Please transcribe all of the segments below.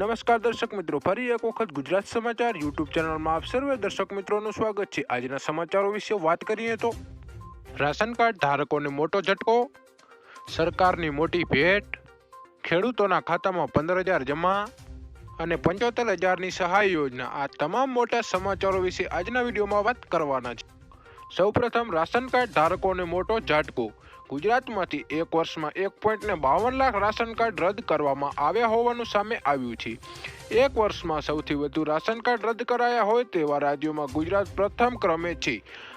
નમસ્કાર દર્શક મિત્રો, ફરી એક વખત ગુજરાત સમાચાર યુટ્યુબ ચેનલમાં આપ સર્વે દર્શક મિત્રોનું સ્વાગત છે। આજના સમાચારો વિશે વાત કરીએ તો રાશન કાર્ડ ધારકોને મોટો ઝટકો, સરકારની મોટી ભેટ, ખેડૂતોના ખાતામાં 15,000 જમા અને 75,000ની સહાય યોજના। આ તમામ મોટા સમાચારો વિશે આજના વિડીયોમાં વાત કરવાના છે। સૌપ્રથમ રાશન કાર્ડ ધારકોને મોટો ઝટકો। ગુજરાતમાંથી એક વર્ષમાં 1.52 લાખ રાશન કાર્ડ રદ કરવામાં આવ્યા હોવાનું સામે આવ્યું છે। એક વર્ષમાં સૌથી વધુ રાશન કાર્ડ રદ કરાયા હોય તેવા રાજ્યોમાં ગુજરાત પ્રથમ ક્રમે છે।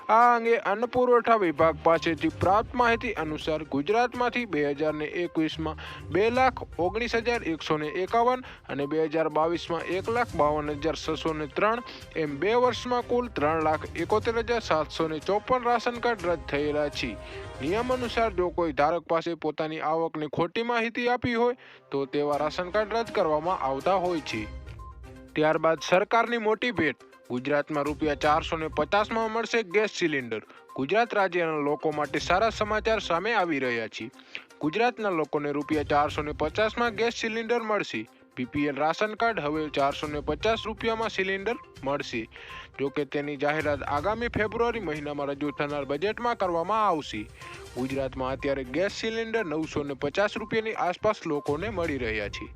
આ અંગે અન્ન પુરવઠા વિભાગ પાસેથી પ્રાપ્ત માહિતી અનુસાર ગુજરાતમાંથી 2021માં 2,19,151 અને 2022માં 1,52,603 એમ 2 વર્ષમાં કુલ 3,71,754 રાશન કાર્ડ રદ થયેલા છે। નિયમ અનુસાર જો કોઈ ધારક પાસે પોતાની આવકની ખોટી માહિતી આપી હોય તો તેવા રાશન કાર્ડ રદ કરવામાં આવતા હોય છે। ત્યારબાદ સરકારની મોટી ભેટ। ગુજરાતમાં ₹450માં મળશે ગેસ સિલિન્ડર। ગુજરાત રાજ્યના લોકો માટે સારા સમાચાર સામે આવી રહ્યા છે। ગુજરાતના લોકોને ₹450માં ગેસ સિલિન્ડર મળશે। બીપીએલ રાશન કાર્ડ હવે ₹450માં સિલિન્ડર મળશે। જોકે તેની જાહેરાત આગામી ફેબ્રુઆરી મહિનામાં રજૂ થનાર બજેટમાં કરવામાં આવશે। ગુજરાતમાં અત્યારે ગેસ સિલિન્ડર ₹950ની આસપાસ લોકોને મળી રહ્યા છે।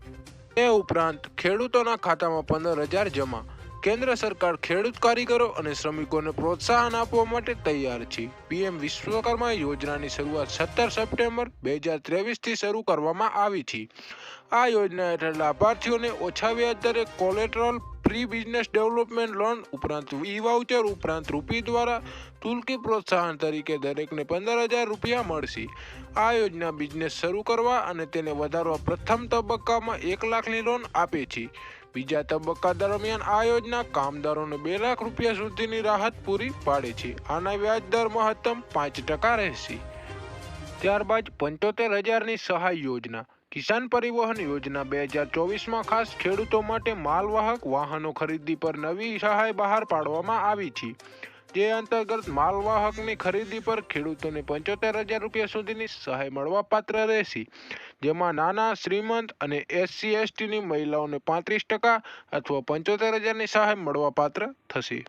તે ઉપરાંત ખેડૂતોના ખાતામાં 15,000 જમા। કેન્દ્ર સરકાર ખેડૂત કારીગરો અને શ્રમિકોને પ્રોત્સાહન આપવા માટે તૈયાર છે। પીએમ વિશ્વકર્મા યોજનાની શરૂઆત 17 સપ્ટેમ્બર 2023થી શરૂ કરવામાં આવી છે। આ યોજના હેઠળ લાભાર્થીઓને ઓછા વ્યાજ દરે collateral free business development loan ઉપરાંત ઈ-વાઉચર ઉપરાંત રૂપી દ્વારા તુલકી પ્રોત્સાહન તરીકે દરેકને ₹15,000 મળશે। આ યોજના બિઝનેસ શરૂ કરવા અને તેને વધારવા પ્રથમ તબક્કામાં 1 લાખની લોન આપે છે। બીજા તબક્કા દરમિયાન આ યોજના કામદારોને ₹2 લાખ સુધીની રાહત પૂરી પાડે છે। આના વ્યાજ દર મહત્તમ 5% રહેશે। ત્યારબાદ 75,000ની સહાય યોજના। કિસાન પરિવહન યોજના 2024માં ખાસ ખેડૂતો માટે માલવાહક વાહનો ખરીદી પર નવી સહાય બહાર પાડવામાં આવી છે। જે અંતર્ગત માલવાહકની ખરીદી પર ખેડૂતોને ₹75,000 સુધીની સહાય મળવાપાત્ર રહેશે। જેમાં નાના, શ્રીમંત અને SC/STની મહિલાઓને 35% અથવા 75,000ની સહાય મળવાપાત્ર થશે।